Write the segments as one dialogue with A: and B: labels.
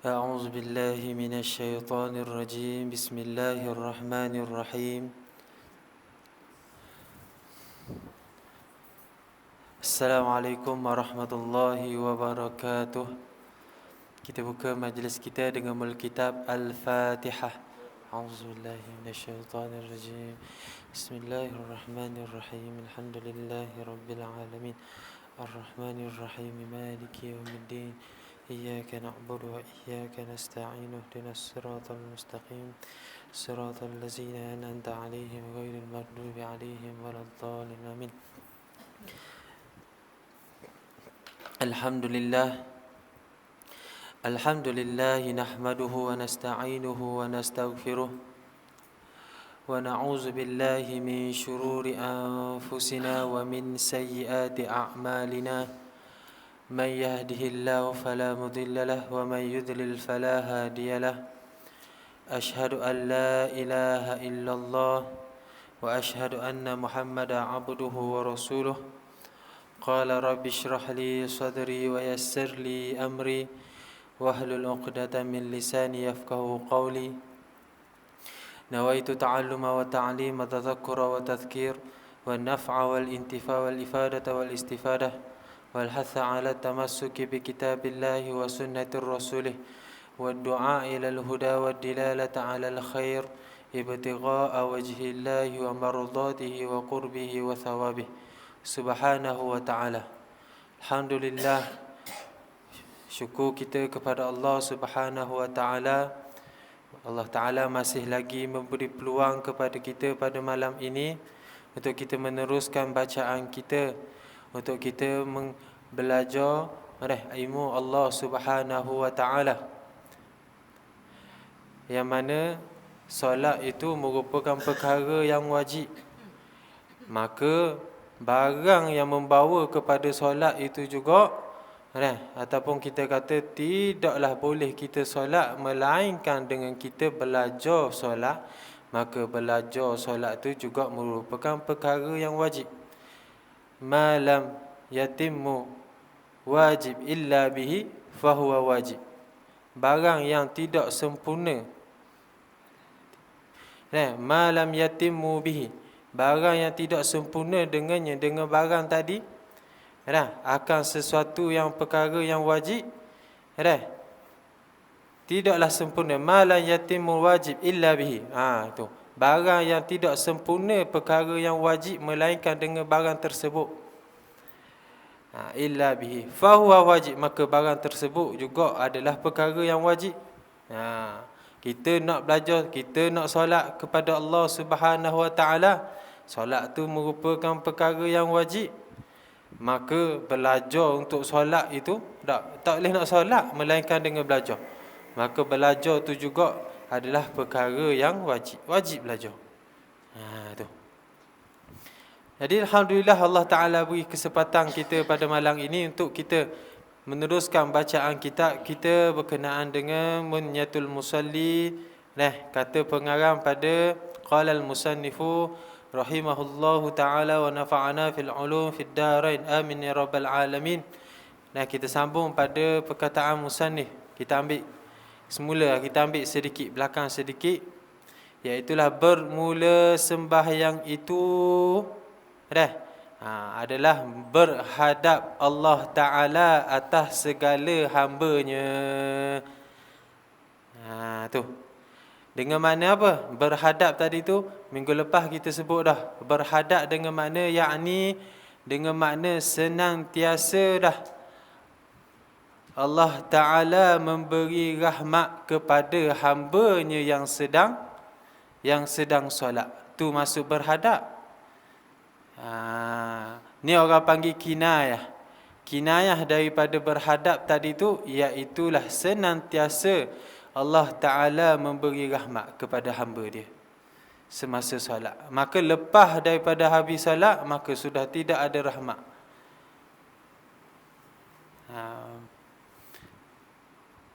A: أعوذ بالله من الشيطان الرجيم بسم الله الرحمن الرحيم السلام عليكم ورحمة الله وبركاته. Kita buka majlis kita dengan mulut kitab Al-Fatihah. A'udzu billahi minasyaitonir rajim. Bismillahirrahmanirrahim. Alhamdulillahi rabbil alamin. Ar-Rahmanir Rahim. Maliki yaumiddin. إياك نعبد وإياك نستعين اهدنا الصراط المستقيم صراط الذين أنعمت عليهم غير المغضوب عليهم ولا الضالين آمين. الحمد لله نحمده ونستعينه ونستغفره ونعوذ بالله من شرور أنفسنا ومن سيئات أعمالنا. من يهده الله فلا مضل له ومن يضلل فلا هادي له. أشهد أن لا إله إلا الله وأشهد أن محمدا عبده ورسوله. قال رب اشرح لي صدري ويسر لي أمري واحلل عقدة من لساني يفقهوا قولي. نويت تعلم وتعليم وتذكر وتذكير والنفع والانتفاع والإفادة والاستفادة والحث على التمسك بكتاب الله وسنة رسوله والدعاء إلى الهدى والدلالة على الخير ابتغاء وجه الله ومرضاته وقربه وثوابه سبحانه وتعالى. Alhamdulillah, syukur kita kepada Allah Subhanahu wa taala. Allah Taala masih lagi memberi peluang kepada kita pada malam ini untuk kita meneruskan bacaan kita, untuk kita belajar ilmu Allah Subhanahu wa taala. Yang mana solat itu merupakan perkara yang wajib. Maka barang yang membawa kepada solat itu juga ataupun kita kata tidaklah boleh kita solat melainkan dengan kita belajar solat, maka belajar solat itu juga merupakan perkara yang wajib. Malam yatimmu wajib illa bihi fahuwa wajib. Barang yang tidak sempurna, malam yatimmu bihi, barang yang tidak sempurna dengannya, dengan barang tadi, akan sesuatu yang perkara yang wajib, tidaklah sempurna. Malam yatimmu wajib illa bihi, tu barang yang tidak sempurna perkara yang wajib melainkan dengan barang tersebut. Illa bihi fahuwa wajib, maka barang tersebut juga adalah perkara yang wajib. Kita nak belajar, kita nak solat kepada Allah Subhanahu wa taala, solat tu merupakan perkara yang wajib. Maka belajar untuk solat itu tak boleh nak solat melainkan dengan belajar. Maka belajar tu juga adalah perkara yang wajib belajar. Tu. Jadi alhamdulillah Allah Taala beri kesempatan kita pada malam ini untuk kita meneruskan bacaan kita berkenaan dengan Munyatul Musalli. Kata pengarang pada qala al-musannifu rahimahullahu taala wa nafa'ana fil ulum fid darain amin ya rabbal alamin. Kita sambung pada perkataan musannif. Kita ambil semula, kita ambil sedikit belakang sedikit, iaitulah bermula sembahyang itu adalah berhadap Allah Ta'ala atas segala hambanya. Tu. Dengan makna apa? Berhadap tadi tu minggu lepas kita sebut dah. Berhadap dengan makna yakni dengan makna senantiasa dah Allah Ta'ala memberi rahmat kepada hambanya yang sedang solat. Tu masuk berhadap. Ni orang panggil kinayah. Kinayah daripada berhadap tadi tu iaitulah senantiasa Allah Ta'ala memberi rahmat kepada hamba dia semasa solat. Maka lepas daripada habis solat, maka sudah tidak ada rahmat.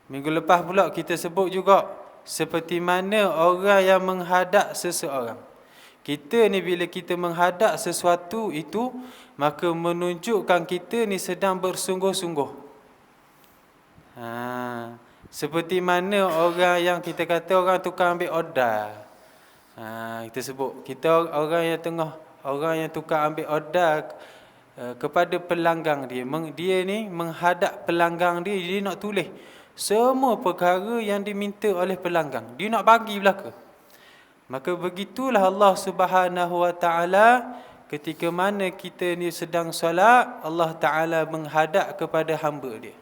A: Minggu lepas pula kita sebut juga, seperti mana orang yang menghadap seseorang. Kita ni bila kita menghadap sesuatu itu, maka menunjukkan kita ni sedang bersungguh-sungguh. Seperti mana orang yang kita kata orang tukang ambil order. Kita sebut kita orang yang tukang ambil order kepada pelanggan dia. Dia ni menghadap pelanggan dia nak tulis semua perkara yang diminta oleh pelanggan. Dia nak bagi belaka. Maka begitulah Allah Subhanahu Wa Taala ketika mana kita ni sedang solat, Allah Taala menghadap kepada hamba dia.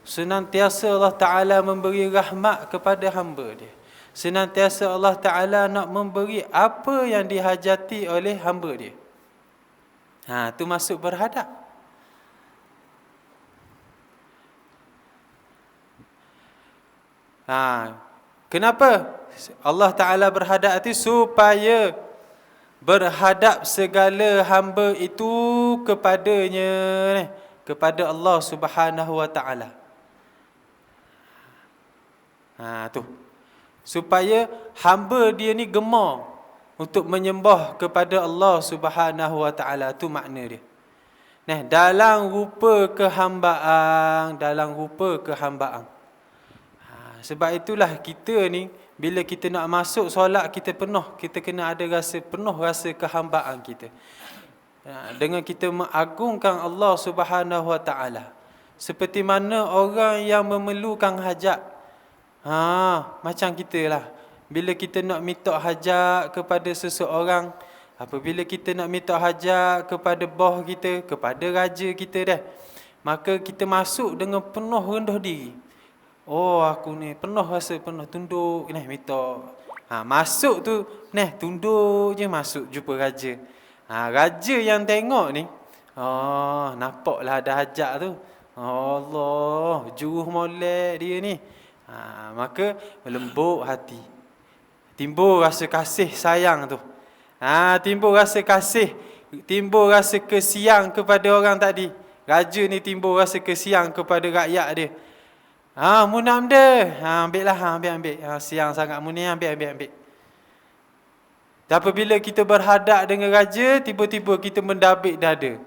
A: Senantiasa Allah Taala memberi rahmat kepada hamba dia. Senantiasa Allah Taala nak memberi apa yang dihajati oleh hamba dia. Tu masuk berhadap. Kenapa Allah Ta'ala berhadap itu? Supaya berhadap segala hamba itu kepadanya, kepada Allah Subhanahu Wa Ta'ala. Tu. Supaya hamba dia ni gemar untuk menyembah kepada Allah Subhanahu Wa Ta'ala. Tu makna dia. Dalam rupa kehambaan, sebab itulah kita ni bila kita nak masuk solat kita kena ada rasa kehambaan kita. Dengan kita mengagungkan Allah Subhanahu Wa Taala. Seperti mana orang yang memerlukan hajat. Macam kita lah. Bila kita nak minta hajat kepada seseorang, apabila kita nak minta hajat kepada bos kita, kepada raja kita dah, maka kita masuk dengan penuh rendah diri. Aku ni penuh tunduk minta. Masuk tu tunduk je masuk jumpa raja. Raja yang tengok ni, nampaklah ada hajat tu. Allah, juruh molek dia ni. Maka lembut hati. Timbul rasa kasih sayang tu. Timbul rasa kasih, timbul rasa kesiang kepada orang tadi. Raja ni timbul rasa kesiang kepada rakyat dia. Munam dia. Ambil. Siang sangat mu ni, ambil. Dan apabila kita berhadap dengan raja, tiba-tiba kita mendabik dada.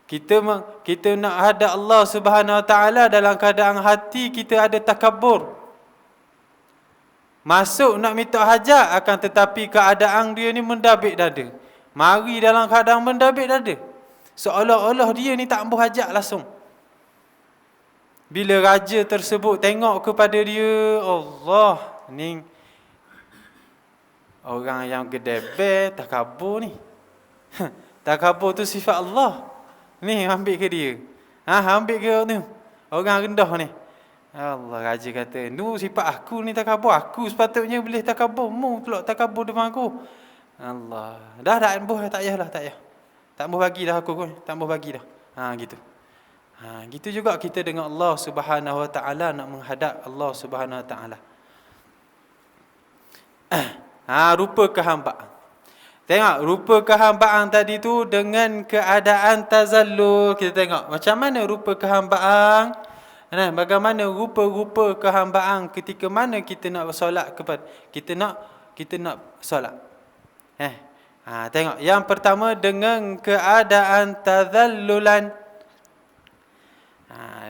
A: Kita nak hadap Allah Subhanahu Wa Taala dalam keadaan hati kita ada takabur. Masuk nak minta hajat, akan tetapi keadaan dia ni mendabik dada. Mari dalam keadaan mendabik dada. Seolah-olah dia ni tak ambuh hajat langsung. Bila raja tersebut tengok kepada dia, Allah, ni orang yang gedebel, takabur ni. Takabur tu sifat Allah. Ni ambil ke dia? Ambil ke ni? Orang rendah ni. Allah, raja kata, "Nu sifat aku ni takabur. Aku sepatutnya boleh takabur. Mu pula takabur depan aku." Allah. Dah ambuh, tak payahlah. Tak ambuh bagi dah aku. Tak ambuh bagi dah. Gitu. Gitu juga kita dengan Allah Subhanahu Wa Taala, nak menghadap Allah Subhanahu Wa Taala. Rupa kehambaan. Tengok rupa kehambaan tadi tu dengan keadaan tazallul. Kita tengok macam mana rupa kehambaan. Bagaimana rupa-rupa kehambaan ketika mana kita nak bersolat kepada kita nak solat. Tengok yang pertama dengan keadaan tazallulan.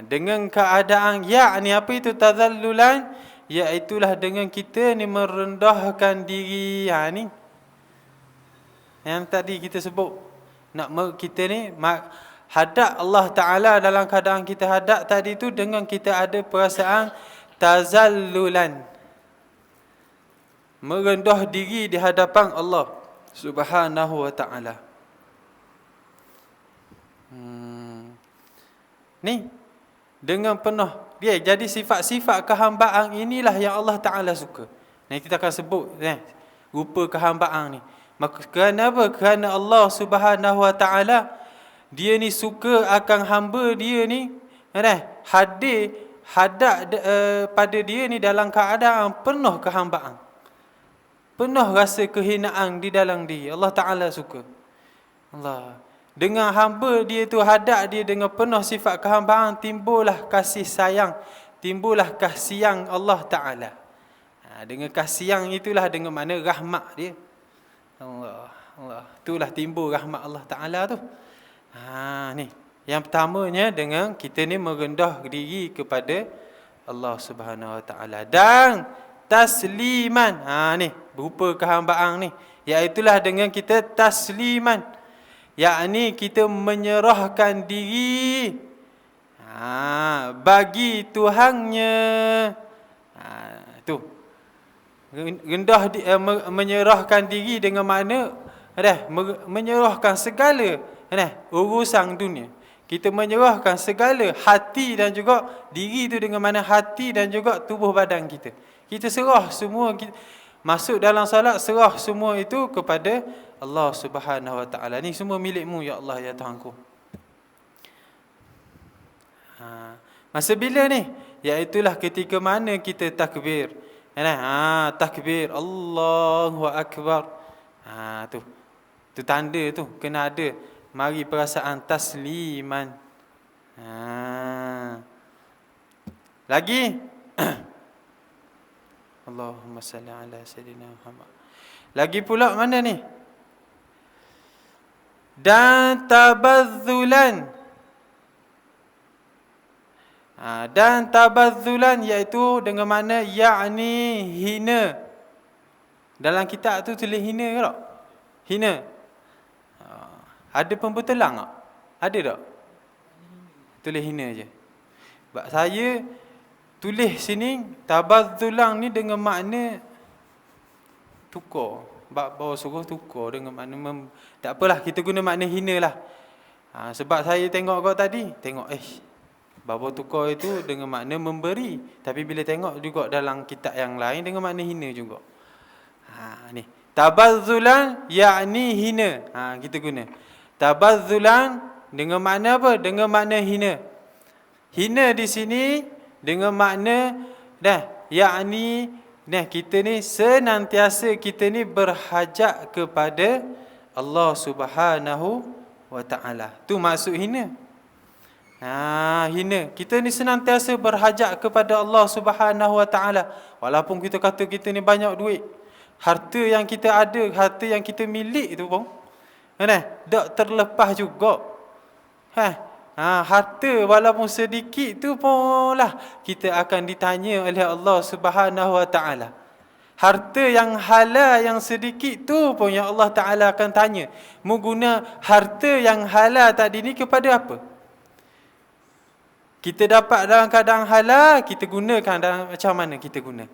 A: Dengan keadaan yakni apa itu tazallulan? Iaitulah dengan kita ni merendahkan diri. Ni yang tadi kita sebut, kita ni hadap Allah Ta'ala dalam keadaan kita hadap tadi tu dengan kita ada perasaan tazallulan, merendah diri di hadapan Allah Subhanahu Wa Ta'ala. Ni dengan penuh dia. Jadi sifat-sifat kehambaan inilah yang Allah Ta'ala suka. Kita akan sebut rupa kehambaan ni. Maka kerana apa? Kerana Allah Subhanahu Wa Ta'ala, dia ni suka akan hamba dia ni hadap pada dia ni dalam keadaan penuh kehambaan, penuh rasa kehinaan di dalam diri. Allah Ta'ala suka. Allah dengan hamba dia tu, hadap dia dengan penuh sifat kehambaan, timbullah kasih sayang, timbullah kasihan Allah Ta'ala. Dengan kasihan itulah dengan mana rahmat dia. Allah, itulah timbul rahmat Allah Ta'ala tu. Ni Yang pertamanya dengan kita ni merendah diri kepada Allah Subhanahu Wa Taala dan tasliman. Ni berupa kehambaan ni, iaitulah dengan kita tasliman, yakni kita menyerahkan diri bagi Tuhannya. Tu rendah menyerahkan diri dengan makna menyerahkan segala urusan dunia. Kita menyerahkan segala hati dan juga diri tu dengan mana hati dan juga tubuh badan kita. Kita serah semua, masuk dalam salat serah semua itu kepada Allah Subhanahu Wa Taala. Ni semua milikmu ya Allah ya Tuhanku. Masa bila ni? Iaitulah ketika mana kita takbir. Takbir Allahu Akbar. Tu tanda tu kena ada. Mari perasaan tasliman. Lagi Allahumma salli ala sayyidina Muhammad. Lagi pula mana ni? Dan tabazzulan. Dan tabazzulan iaitu dengan mana yakni hina. Dalam kitab tu tulis hina ke tak? Hina. Ada pembetulan tak? Ada tak? Tulis hina je. Sebab saya tulis sini tabazzulan ni dengan makna tukar. Bawa suruh tukar dengan makna tak apalah, kita guna makna hina lah. Sebab saya tengok kau tadi, tengok bawa tukar itu dengan makna memberi, tapi bila tengok juga dalam kitab yang lain dengan makna hina juga. Ni tabazzulan yakni hina. Kita guna tabazzulan dengan makna apa? Dengan makna hina. Hina di sini dengan makna yakni kita ni senantiasa kita ni berhajat kepada Allah Subhanahu Wa Taala. Tu maksud hina. Hina. Kita ni senantiasa berhajat kepada Allah Subhanahu Wa Taala. Walaupun kita kata kita ni banyak duit, harta yang kita ada, harta yang kita milik tu pun tak terlepas juga. Harta walaupun sedikit tu pun lah kita akan ditanya oleh Allah Subhanahu Wa Taala. Harta yang halal yang sedikit tu pun yang Allah Taala akan tanya, mu guna harta yang halal tadi ni kepada apa? Kita dapat dalam keadaan halal, kita gunakan dalam macam mana kita guna?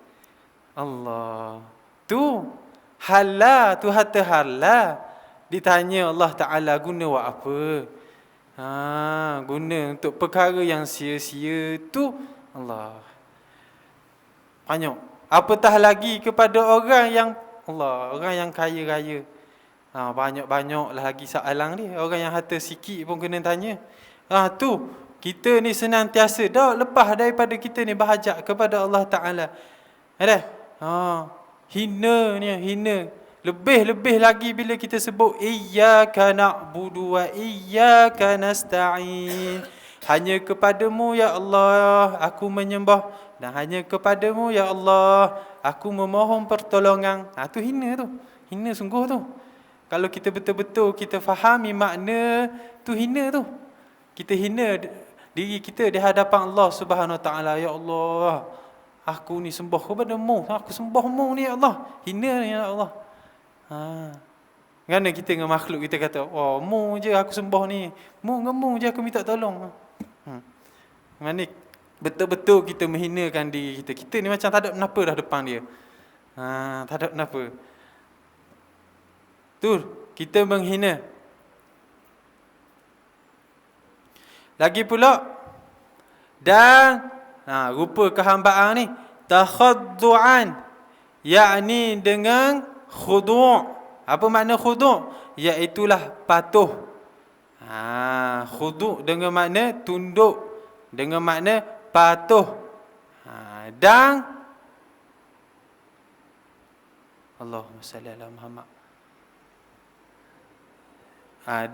A: Allah. Tu halal, tu harta halal. Ditanya Allah Ta'ala guna buat apa? Guna untuk perkara yang sia-sia tu Allah. Banyak. Apatah lagi kepada orang yang orang yang kaya raya. Banyak-banyak lagi soalan dia. Orang yang harta sikit pun kena tanya. Tu kita ni senantiasa dah lepas daripada kita ni berhajat kepada Allah Ta'ala. Hina ni, hina. Lebih-lebih lagi bila kita sebut iyyaka na'budu wa iyyaka nasta'in. Hanya kepadamu ya Allah aku menyembah, dan hanya kepadamu ya Allah aku memohon pertolongan. Tu hina tu. Hina sungguh tu. Kalau kita betul-betul kita fahami makna tu hina tu. Kita hina diri kita di hadapan Allah Subhanahu Wa Taala. Ya Allah, aku ni sembah kepada-Mu. Aku sembah-Mu ni ya Allah. Hina ni ya Allah. Kerana kita dengan makhluk kita kata, Mu je aku sembah ni. Mu je aku minta tolong. Mana betul-betul kita menghinakan diri kita. Kita ni macam tak ada kenapa dah depan dia. Tak ada kenapa. Tu kita menghina. Lagi pula dan rupa kehambaan ni takhaddu'an, yakni dengan khudu'. Apa makna khudu'? Iaitulah patuh. Khudu' dengan makna tunduk, dengan makna patuh. Dan Allahumma salli ala Muhammad.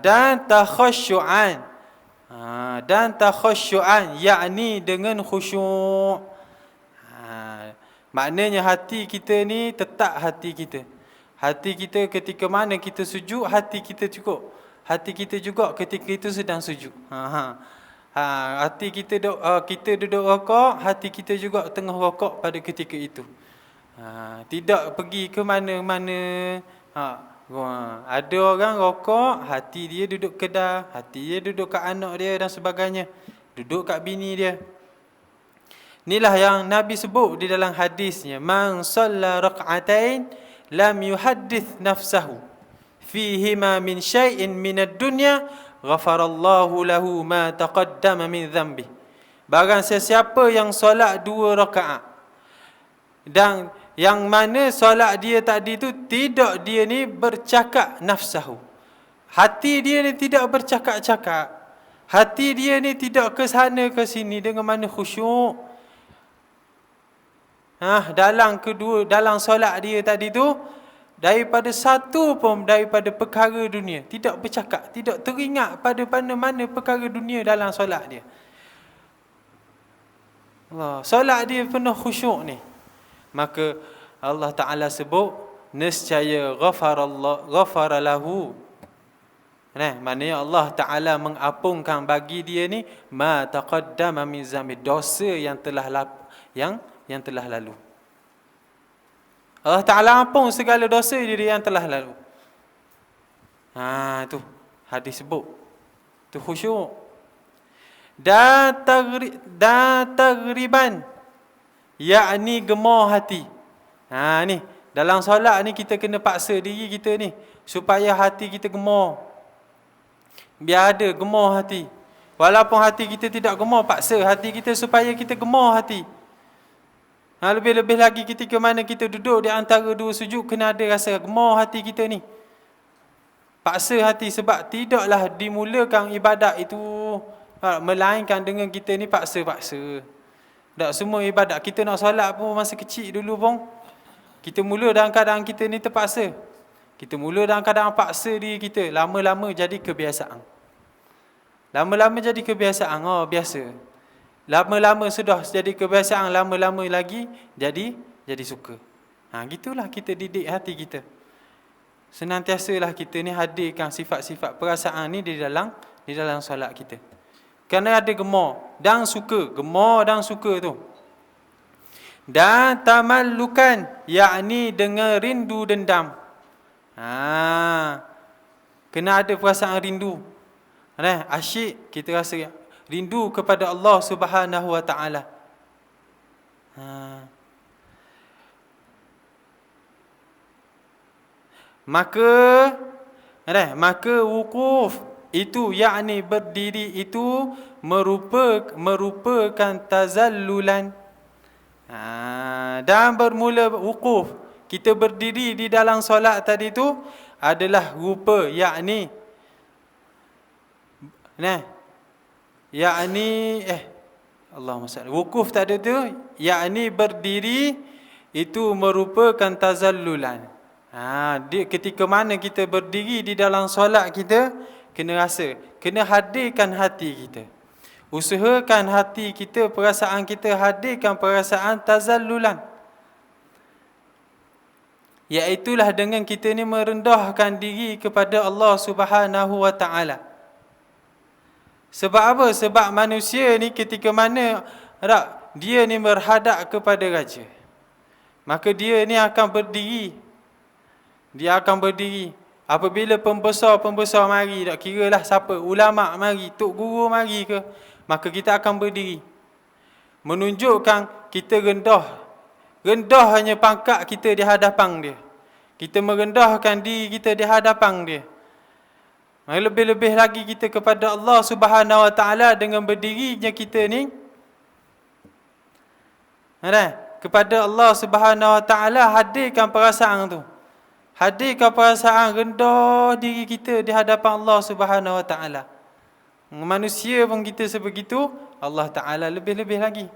A: Dan takhasyu'an. Dan takhasyu'an, yakni dengan khusyuk. Maknanya hati kita ni tetap hati kita. Hati kita ketika mana kita sujud, hati kita cukup. hati kita juga ketika itu sedang sujud. Hati kita duduk rokok, hati kita juga tengah rokok pada ketika itu. Tidak pergi ke mana-mana. Ada orang rokok, hati dia duduk kedai, hati dia duduk kat anak dia dan sebagainya, duduk kat bini dia. Inilah yang Nabi sebut di dalam hadisnya, man shalla rak'atain lam yuhaddith nafsahu fihima min syai'in minad dunya ghafarallahu lahu ma taqaddama min dhanbi. Barang sesiapa yang solat 2 rakaat dan yang mana solat dia tadi tu tidak dia ni bercakap nafsahu, hati dia ni tidak bercakap-cakap, hati dia ni tidak ke sana ke sini dengan mana khusyuk. Dalam solat dia tadi tu, daripada satu pun daripada perkara dunia, tidak bercakap, tidak teringat pada mana-mana perkara dunia dalam solat dia. Solat dia penuh khusyuk ni, maka Allah Ta'ala sebut nescaya ghafara lahu. Maknanya Allah Ta'ala mengampunkan bagi dia ni ma taqaddama min zambi, dosa yang telah lalu. Allah Ta'ala ampun segala dosa dia yang telah lalu. Itu hadis sebut. Itu khusyuk. Dan tagriban, yakni gemar hati. Ni dalam solat ni kita kena paksa diri kita ni supaya hati kita gemar. Biar ada gemar hati. Walaupun hati kita tidak gemar, paksa hati kita supaya kita gemar hati. Lebih-lebih lagi ketika mana kita duduk di antara 2 sujud, kena ada rasa gemar hati kita ni. Paksa hati, sebab tidaklah dimulakan ibadat itu melainkan dengan kita ni paksa-paksa. Tak semua ibadat kita nak solat pun masa kecil dulu pun, kita mula dalam keadaan kita ni terpaksa. Kita mula dalam keadaan paksa diri kita, lama-lama jadi kebiasaan. Lama-lama jadi kebiasaan, biasa. Lama-lama sudah jadi kebiasaan, lama-lama lagi jadi suka. Gitulah kita didik hati kita. Senantiasalah kita ni hadirkan sifat-sifat perasaan ni di dalam solat kita. Kerana ada gemar dan suka, gemar dan suka tu. Dan tamallukan, yakni dengan rindu dendam. Kena ada perasaan rindu. Asyik, kita rasa rindu kepada Allah Subhanahu wa Ta'ala. Maka wukuf itu, yakni berdiri itu merupakan tazallulan. Dan bermula wukuf, kita berdiri di dalam solat tadi tu adalah rupa, yakni Allahumma salli. Wukuf tadi tu, yakni berdiri itu merupakan tazallulan. Ketika mana kita berdiri di dalam solat kita, kena rasa, kena hadirkan hati kita. Usahakan hati kita, perasaan kita, hadirkan perasaan tazallulan. Iaitulah dengan kita ni merendahkan diri kepada Allah Subhanahu wa Ta'ala. Sebab apa? Sebab manusia ni ketika mana dia ni berhadap kepada raja, maka dia ni akan berdiri. Dia akan berdiri. Apabila pembesar-pembesar mari, tak kira lah siapa, ulama mari, tok guru mari ke, maka kita akan berdiri. Menunjukkan kita rendah. Rendah hanya pangkat kita di hadapan dia. Kita merendahkan diri kita di hadapan dia. Lebih-lebih lagi kita kepada Allah Subhanahu wa Ta'ala dengan berdirinya kita ni. Kepada Allah Subhanahu wa Ta'ala hadirkan perasaan tu. Hadirkan perasaan rendah diri kita di hadapan Allah Subhanahu wa Ta'ala. Manusia pun kita sebegitu, Allah Ta'ala lebih-lebih lagi.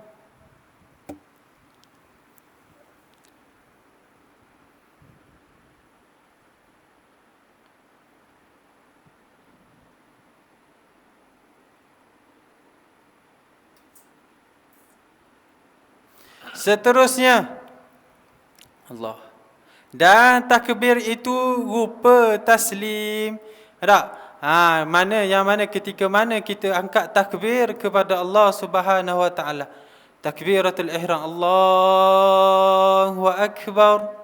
A: Seterusnya, Dan takbir itu rupa taslim. Mana ketika mana kita angkat takbir kepada Allah Subhanahu wa taala. Takbiratul ihram, Allahu akbar.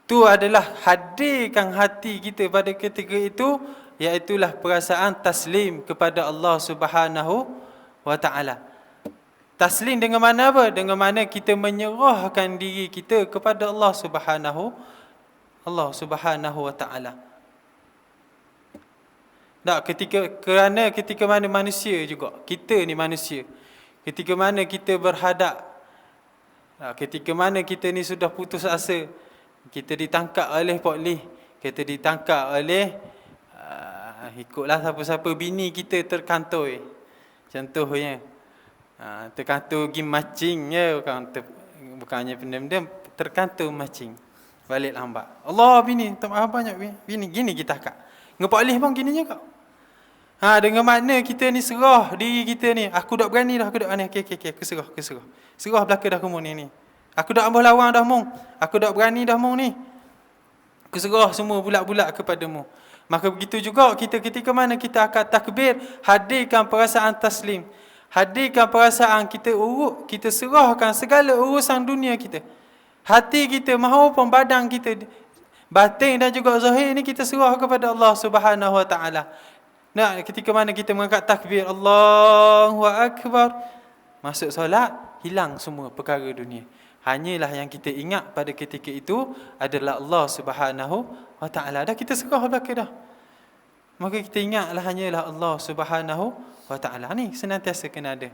A: Tu adalah hadirkan hati kita pada ketika itu, iaitulah perasaan taslim kepada Allah Subhanahu wa taala. Taslim dengan mana apa? Dengan mana kita menyerahkan diri kita kepada Allah Subhanahu wa taala. Kerana ketika mana manusia juga, kita ni manusia. Ketika mana kita berhadap, ketika mana kita ni sudah putus asa, kita ditangkap oleh polis, kita ditangkap oleh ikutlah siapa-siapa, bini kita terkantoi. Contohnya terkantoi pergi macing ya, bukannya pendem-dem, terkantoi macing. Balik lambat. Allah, bini, tak maaf banyak bini, gini kita akak. Dengan polis pun gini juga. Dengan makna kita ni serah diri kita ni. Aku tak berani dah, aku tak berani. Okey, aku serah. Serah belaka dah kamu ni. Aku tak ambil lawan dah mung. Aku tak berani dah mung ni. Aku serah semua bulat-bulat kepadamu. Maka begitu juga kita ketika mana kita akan takbir, hadirkan perasaan taslim. Hadirkan perasaan kita kita serahkan segala urusan dunia kita. Hati kita maupun badan kita, batin dan juga zahir ni kita serah kepada Allah Subhanahu wa taala. Ketika mana kita mengangkat takbir Allahu akbar, masuk solat, hilang semua perkara dunia. Hanyalah yang kita ingat pada ketika itu adalah Allah Subhanahu wa taala. Dah kita serah belaka dah. Maka kita ingatlah hanyalah Allah Subhanahu wa taala. Ni senantiasa kena ada.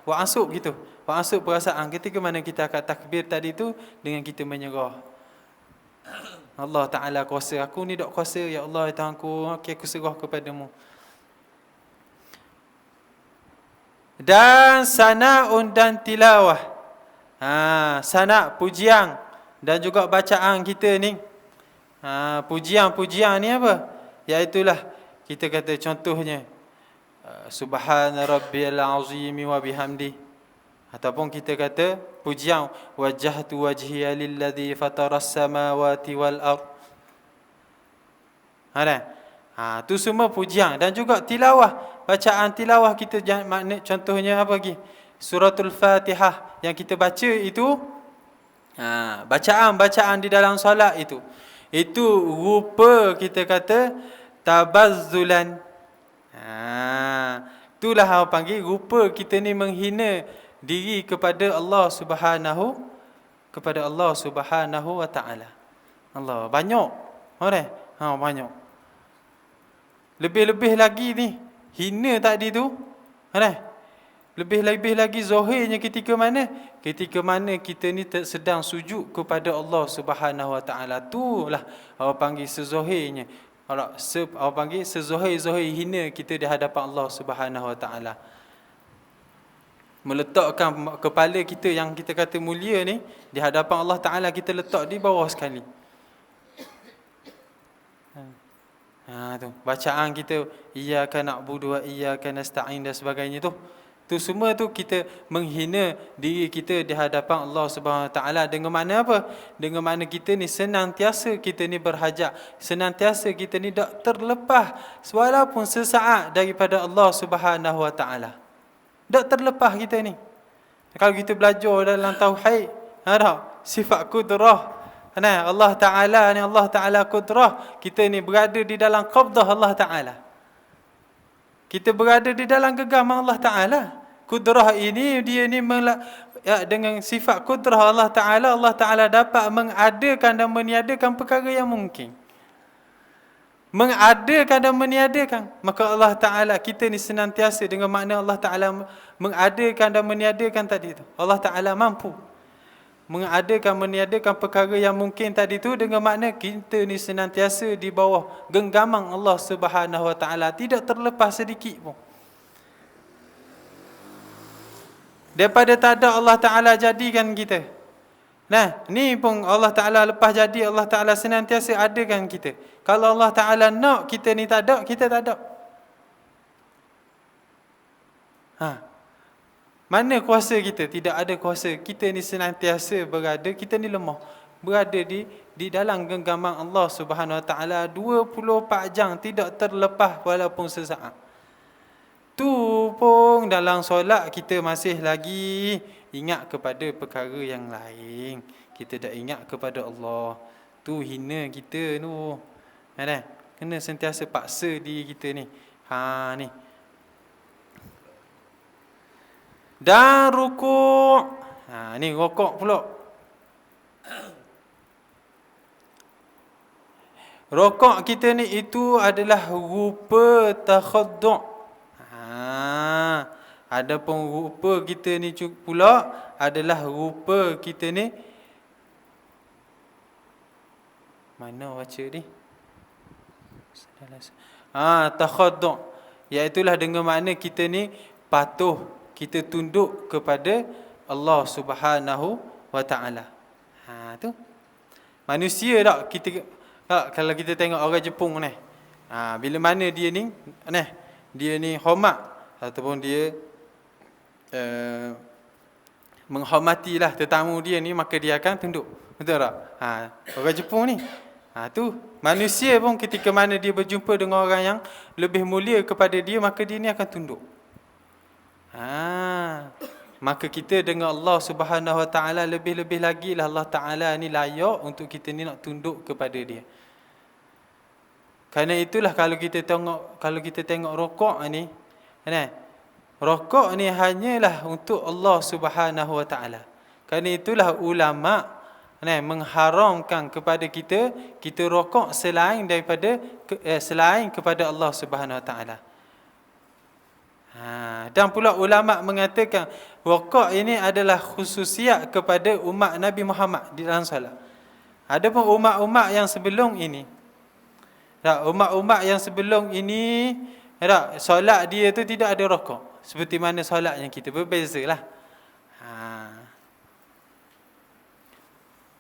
A: Wa asuk gitu. Wa asuk perasaan ketika mana kita akan takbir tadi tu dengan kita menyerah. Allah Ta'ala kuasa, aku ni tak kuasa, ya Allah ya Tuhanku, okey aku serah kepadamu. Dan sana'un dan tilawah. Sana' pujian dan juga bacaan kita ni. Pujian ni apa? Iaitulah kita kata contohnya Subhana rabbiyal azim wa bihamdi, ataupun kita kata pujian wajjahtu wajhiya lilladzi fataras samawati wal ard. Tu semua pujian dan juga tilawah, bacaan tilawah kita. Makna contohnya apa lagi? Suratul Fatihah yang kita baca itu, bacaan di dalam solat itu rupa kita kata tabazzulan. Itulah orang panggil rupa kita ni menghina diri kepada Allah Subhanahu wa taala. Allah banyak. Banyak. Lebih-lebih lagi ni hina tadi tu. Lebih-lebih lagi zahirnya ketika mana kita ni sedang sujud kepada Allah Subhanahu wa taala. Itulah orang panggil sezahirnya. Orang panggil sezahir-zahir hina kita di hadapan Allah Subhanahu wa taala. Meletakkan kepala kita yang kita kata mulia ni di hadapan Allah Ta'ala, kita letak di bawah sekali. Tu bacaan kita iyyaka na'budu wa iyyaka nasta'in dan sebagainya tu. Tu semua tu kita menghina diri kita di hadapan Allah Subhanahu Wa Taala. Dengan mana apa? Dengan mana kita ni senantiasa kita ni berhajat, senantiasa kita ni tak terlepas walaupun sesaat daripada Allah Subhanahu Wa Taala. Tak terlepas kita ni. Kalau kita belajar dalam tauhid, ada sifat kudrah. Allah Ta'ala ni, Allah Ta'ala kudrah. Kita ni berada di dalam qabdah Allah Ta'ala. Kita berada di dalam genggaman Allah Ta'ala. Kudrah ini, dia ni dengan sifat kudrah Allah Ta'ala dapat mengadakan dan meniadakan perkara yang mungkin. Mengadakan dan meniadakan. Maka Allah Ta'ala, kita ni senantiasa dengan makna Allah Ta'ala mengadakan dan meniadakan tadi tu. Allah Ta'ala mampu mengadakan, meniadakan perkara yang mungkin tadi tu, dengan makna kita ni senantiasa di bawah genggaman Allah Subhanahu Wa Ta'ala, tidak terlepas sedikit pun. Daripada tak ada Allah Ta'ala jadikan kita. Ni pun Allah Ta'ala lepas jadi, Allah Ta'ala senantiasa adakan kita. Kalau Allah Ta'ala nak kita ni tak ada, kita tak ada. Mana kuasa kita? Tidak ada kuasa. Kita ni senantiasa berada, kita ni lemah.
B: berada di dalam genggaman Allah Subhanahu Wa Taala 24 jam tidak terlepas walaupun sesaat. Tu pun dalam solat kita masih lagi ingat kepada perkara yang lain. Kita dah ingat kepada Allah. Tu hina kita tu. Kan? Kena sentiasa paksa diri kita ni. Ni. Dan rukuk. Ni rukuk pula. Rukuk kita ni itu adalah rupa takhaddu'. Adapun rupa kita ni pula adalah rupa kita ni. Mana baca ni? Takhaddu', iaitulah dengan makna kita ni patuh, kita tunduk kepada Allah Subhanahu Wa Taala. Tu. Manusia tak kita kalau kita tengok orang Jepun ni. Bila mana dia ni dia ni hormat ataupun dia menghormatilah tetamu dia ni, maka dia akan tunduk. Betul tak? Orang Jepun ni. Tu manusia pun ketika mana dia berjumpa dengan orang yang lebih mulia kepada dia, maka dia ni akan tunduk. Maka kita dengan Allah Subhanahu Wa Taala lebih-lebih lagi lah, Allah Taala ni layak untuk kita ni nak tunduk kepada dia. Kerana itulah kalau kita tengok rokok ni, rokok ni hanyalah untuk Allah Subhanahu Wa Taala. Kerana itulah ulama mengharamkan kepada kita rokok selain kepada Allah Subhanahu Wa Taala. Dan pula ulama mengatakan rokok ini adalah khususiat kepada umat Nabi Muhammad di dalam solat. Adapun umat-umat yang sebelum ini, solat dia tu tidak ada rokok. Seperti mana solat yang kita, berbezalah.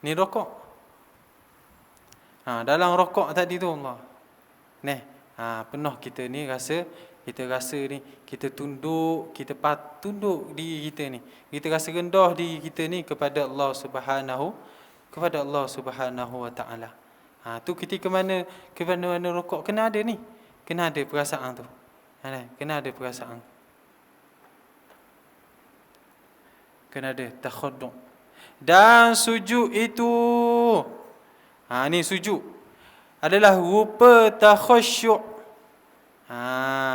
B: Ni rokok. Dalam rokok tadi tu Allah. Penuh kita ni rasa ni, kita tunduk, tunduk diri kita ni. Kita rasa rendah diri kita ni kepada Allah Subhanahu Wa Taala. Tu ketika mana rokok kena ada ni. Kena ada perasaan tu. Kena ada perasaan. Kena ada takhaddu'. Dan sujud itu, ni sujud adalah rupa takhasyuk'.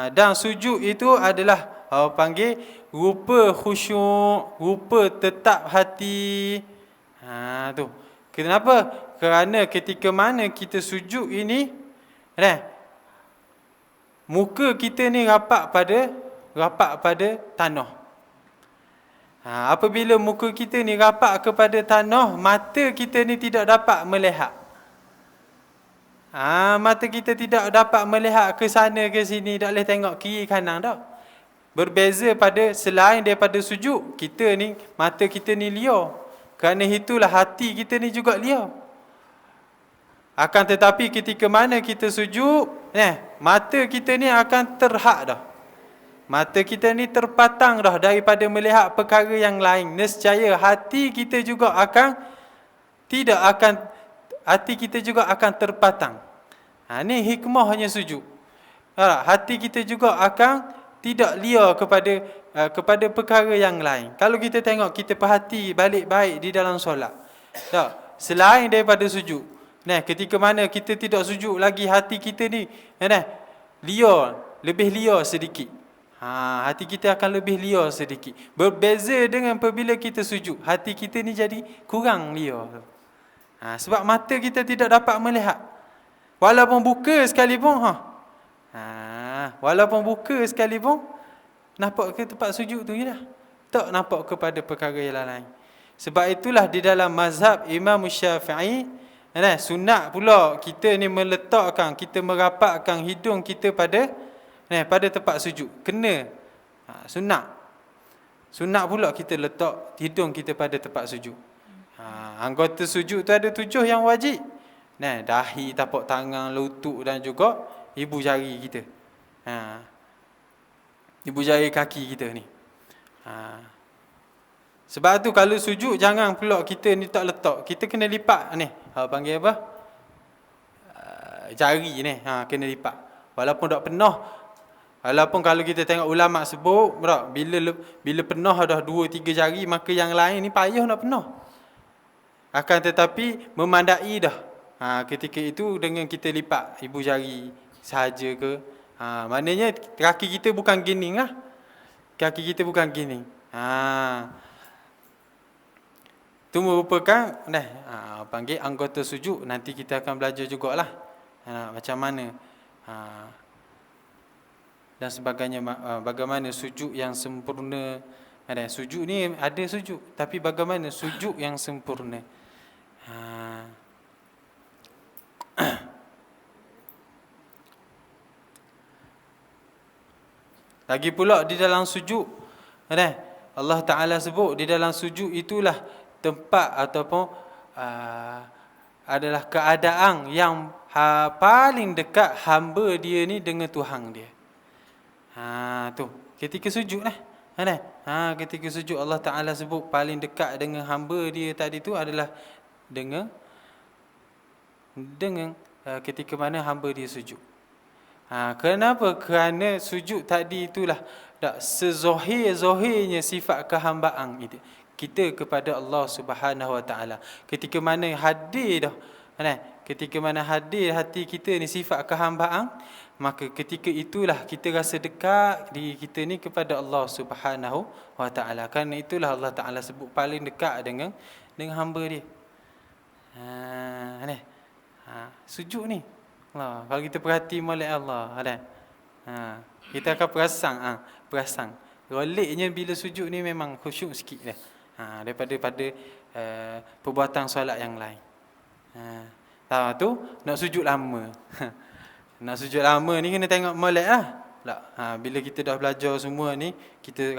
B: Dan sujud itu adalah panggil rupa khusyuk, rupa tetap hati. Tu. Kenapa? Kerana ketika mana kita sujud ini, muka kita ni rapat pada tanah. Apabila muka kita ni rapat kepada tanah, mata kita ni tidak dapat melihat. Mata kita tidak dapat melihat ke sana ke sini, tak boleh tengok kiri kanan tak. Berbeza pada selain daripada sujud, kita ni mata kita ni liar. Kerana itulah hati kita ni juga liar. Akan tetapi ketika mana kita sujud, mata kita ni akan terhad dah. Mata kita ni terpatang dah daripada melihat perkara yang lain. Nescaya hati kita juga akan terpatang. Ni hikmahnya sujud. Hati kita juga akan tidak liar kepada perkara yang lain. Kalau kita tengok, kita perhati balik-balik di dalam solat. Selain daripada sujud, ketika mana kita tidak sujud lagi, hati kita ni lebih liar sedikit. Hati kita akan lebih liar sedikit. Berbeza dengan apabila kita sujud, hati kita ni jadi kurang liar. Sebab mata kita tidak dapat melihat. Walaupun buka sekalipun, nampak ke tempat sujud tu je dah. Tak nampak kepada perkara yang lain. Sebab itulah di dalam mazhab Imam Syafi'i, sunat pula kita ni kita merapatkan hidung kita pada tempat sujud. Kena. Sunat pula kita letak hidung kita pada tempat sujud. Anggota sujud tu ada 7 yang wajib. Dahi, tapak tangan, lutut dan juga ibu jari kita. Ibu jari kaki kita ni. Sebab tu kalau sujud jangan pula kita ni tak letak. Kita kena lipat ni. Panggil apa? Jari ni. Kena lipat. Walaupun tak penuh. Walaupun kalau kita tengok ulama sebut, bila penuh dah 2-3 jari, maka yang lain ni payah nak penuh. Akan tetapi memandai dah. Ketika itu dengan kita lipat ibu jari sahaja ke. Maknanya kaki kita bukan gini lah. Kaki kita bukan gini. Itu merupakan panggil anggota sujud. Nanti kita akan belajar jugalah macam mana dan sebagainya, bagaimana sujud yang sempurna. Sujud ni ada sujud, tapi bagaimana sujud yang sempurna. Lagi pula di dalam sujud, Allah Ta'ala sebut di dalam sujud itulah tempat ataupun adalah keadaan yang paling dekat hamba dia ni dengan Tuhan dia. Tu ketika sujud lah. Ketika sujud Allah Ta'ala sebut paling dekat dengan hamba dia tadi tu adalah dengan ketika mana hamba dia sujud. Kenapa? Kerana sujud tadi itulah sezohir-zohirnya sifat kehambaan itu kita kepada Allah Subhanahu Wa Taala. Ketika mana hadir dah, ketika mana hadir hati kita ni sifat kehambaan, maka ketika itulah kita rasa dekat diri kita ni kepada Allah Subhanahu Wa Taala. Kerana itulah Allah Taala sebut paling dekat dengan hamba dia. Sujud ni kalau kita perhati molek Allah, kita akan perasan. Roliknya bila sujud ni memang khusyuk sikit dah. Daripada perbuatan solat yang lain. Tu nak sujud lama. Nak sujud lama ni kena tengok molek lah. Bila kita dah belajar semua ni, kita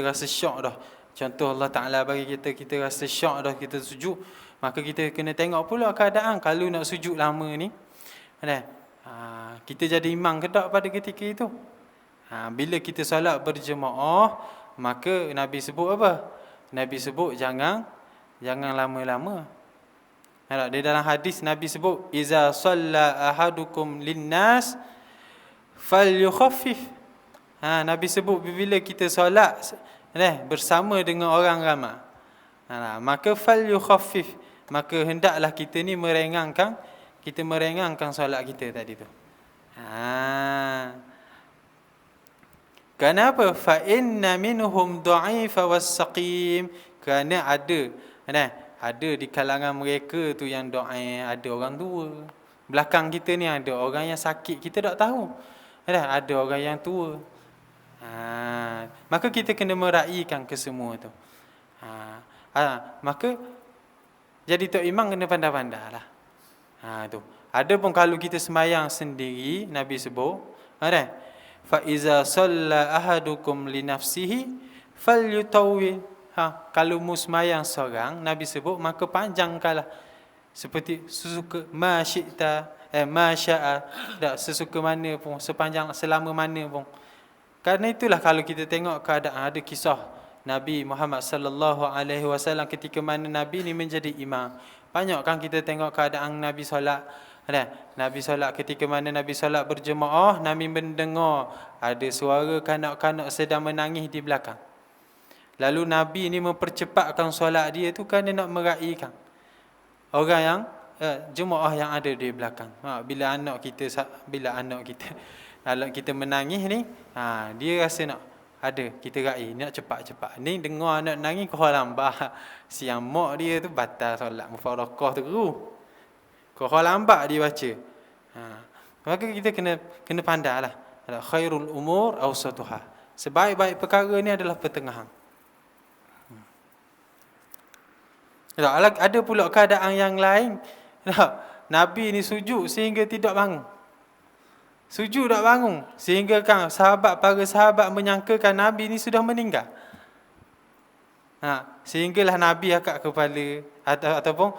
B: rasa syok dah. Contoh Allah Ta'ala bagi kita rasa syok dah kita sujud. Maka kita kena tengok pula keadaan kalau nak sujud lama ni. Kita jadi imam ke tak pada ketika itu? Bila kita solat berjemaah, maka Nabi sebut apa? Nabi sebut jangan lama-lama. Di dalam hadis Nabi sebut iza shalla ahadukum linnas falyukhaffif. Nabi sebut bila kita solat bersama dengan orang ramai, maka falyukhaffif, maka hendaklah kita ni meringankan solat kita tadi tu. Kenapa? Fa inna minhum dha'ifa was-saqim. Kerana ada di kalangan mereka tu yang dhaif, ada orang tua. Belakang kita ni ada orang yang sakit, kita tak tahu. Ada orang yang tua. Maka kita kena meraihkan kesemua tu. Maka jadi tok imam kena pandai-pandai lah. Tu. Ada pun kalau kita sembahyang sendiri, Nabi sebut, fa iza shalla ahadukum li nafsihi falyutawwil. Kalau mu sembahyang seorang, Nabi sebut, maka panjangkanlah seperti sesuka masya'a, sesuka mana pun, selama mana pun. Karena itulah kalau kita tengok keadaan, ada kisah Nabi Muhammad sallallahu alaihi wasallam ketika mana Nabi ni menjadi imam. Banyak kan kita tengok keadaan Nabi solat. Nabi solat, ketika mana Nabi solat berjemaah, Nabi mendengar ada suara kanak-kanak sedang menangis di belakang. Lalu Nabi ni mempercepatkan solat dia tu kerana nak meraihkan orang yang jemaah yang ada di belakang. Bila anak kita menangis ni, dia rasa nak ada kita raih, nak cepat-cepat. Ni dengar anak nangis kau lambat. Siang mak dia tu batal solat mufarakah terus. Kau lambat dia baca. Maka kita kena pandailah. Khairul umur awsatuha. Sebaik-baik perkara ni adalah pertengahan. Ada pula keadaan yang lain. Nabi ni sujud sehingga tidak bangun. Sujud tak bangun. Sehingga kan para sahabat menyangkakan Nabi ni sudah meninggal. Sehinggalah Nabi angkat kepala ataupun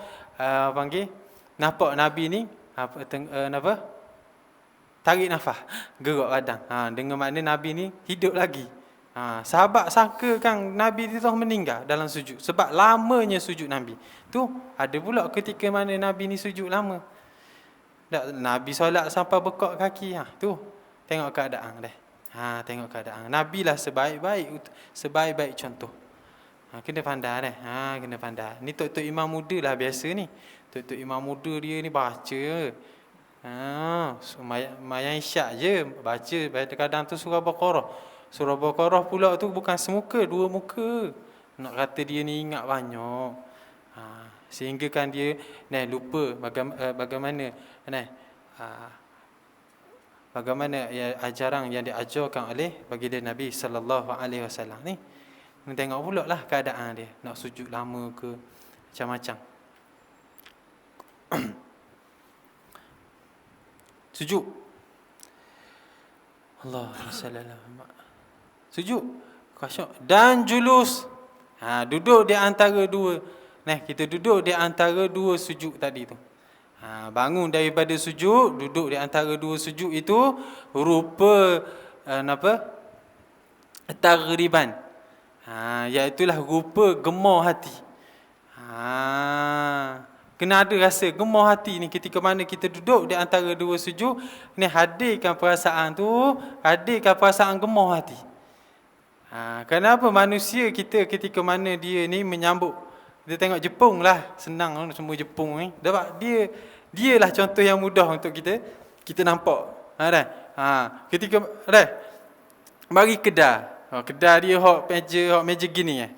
B: nampak Nabi ni tarik nafas, gerak badan. Dengan makna Nabi ni hidup lagi. Sahabat sangka kan Nabi itu meninggal dalam sujud sebab lamanya sujud Nabi. Tu ada pula ketika mana Nabi ni sujud lama. Nabi solat sampai bekak kaki. Tu tengok keadaan dah. Tengok keadaan. Nabi lah sebaik-baik contoh. Kena pandai dah. Kena pandai. Ni tok-tok imam muda lah biasa ni. Tok-tok imam muda dia ni baca. Mayang isyak je baca. Kadang tu surah Baqarah. Surah Baqarah pula tu bukan semuka, 2 muka. Nak kata dia ni ingat banyak. Sehingga kan dia lupa bagaimana bagaimana ajaran yang diajarkan oleh baginda Nabi sallallahu alaihi wasallam ni. Tengok pula lah keadaan dia. Nak sujud lama ke macam-macam. Sujud. Allahumma salli ala Muhammad. Sujud. Khusyuk dan julus. Duduk di antara dua. Kita duduk di antara dua sujud tadi tu. Bangun daripada sujud, duduk di antara dua sujud itu rupa taghriban. Iaitulah rupa gemar hati. Kena ada rasa gemar hati ni ketika mana kita duduk di antara dua sujud, ni hadirkan perasaan tu, hadirkan perasaan gemar hati. Kenapa manusia kita ketika mana dia ni menyambut, kita tengok Jepun lah, senang semua Jepun ni. Sebab dia lah contoh yang mudah untuk kita nampak. Ketika bagi kedai dia hok meja gini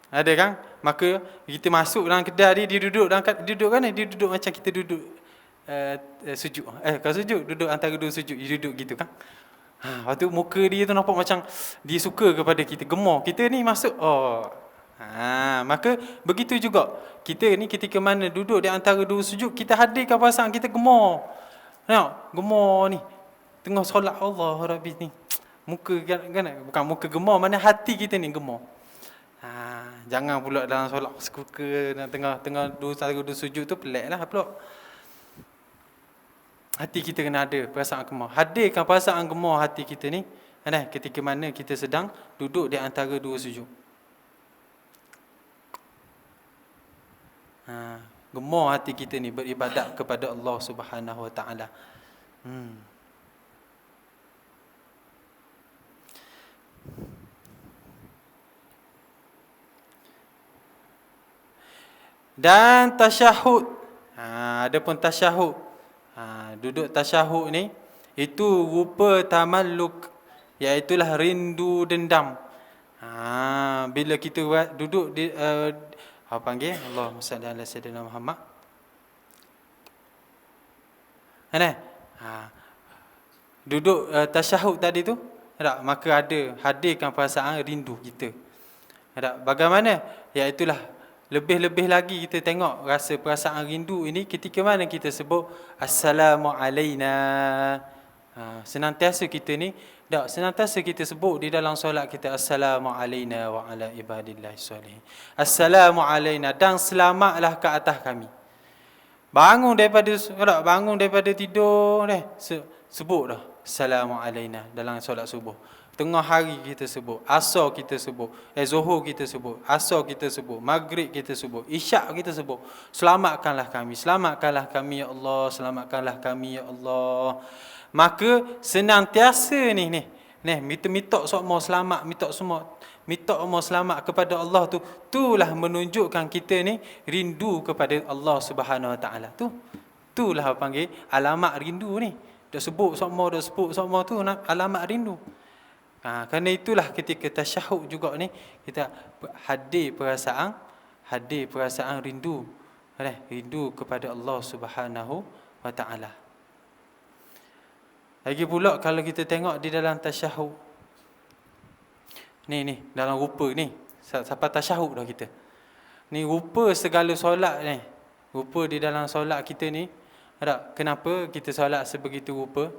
B: ada kan? Maka kita masuk dalam kedai dia duduk dalam duduk kan? Dia duduk macam kita duduk sujud. Kalau sujud duduk antara dua sujud, dia duduk gitu kan? Waktu muka dia tu nampak macam dia suka kepada kita, gemar. Kita ni masuk, maka begitu juga kita ni ketika mana duduk di antara dua sujud, kita hadirkan perasaan kita gemar. Tengok, gemar ni tengah solat Allah Rabbi ni. Muka kan, bukan muka gemar, mana hati kita ni gemar. Jangan pula dalam solat suka nak tengah dua sujud tu pelik lah pula. Hati kita kena ada perasaan gemar. Hadirkan perasaan gemar hati kita ni ketika mana kita sedang duduk di antara dua sujud. Gemar hati kita ni beribadat kepada Allah Subhanahu Wa Taala. Dan tasyahud. Adapun tasyahud, duduk tasyahud ni itu rupa tamalluk, iaitulah rindu dendam. Bila kita duduk di apa panggil Allahumma salli ala sayyidina Muhammad. Duduk tasyahud tadi tu, maka hadirkan perasaan rindu kita. Bagaimana? Iaitulah lebih-lebih lagi kita tengok rasa perasaan rindu ini ketika mana kita sebut assalamu alaina. Senantiasa kita sebut di dalam solat kita assalamu alaina wa ala ibadillahi salihin. Assalamu alaina, dan selamatlah ke atas kami. Bangun daripada tidur sebut dah assalamu alaina dalam solat subuh. Tengah hari kita sebut, asar kita sebut, zuhur kita sebut, asar kita sebut, maghrib kita sebut, isyak kita sebut. Selamatkanlah kami ya Allah, selamatkanlah kami ya Allah. Maka senantiasa ni mitok semua selamat, mitok semua selamat kepada Allah tu, itulah menunjukkan kita ni rindu kepada Allah Subhanahu Wa Taala. Itulah panggil alamat rindu ni. Dak sebut semua tu alamat rindu. Kerana itulah ketika tasyahud juga ni kita hadir perasaan rindu, rindu kepada Allah Subhanahu Wa Taala. Lagi pula kalau kita tengok di dalam tasyahud ni dalam rupa ni sampai tasyahud dah kita. Ni rupa segala solat ni. Rupa di dalam solat kita ni, kenapa kita solat sebegitu rupa?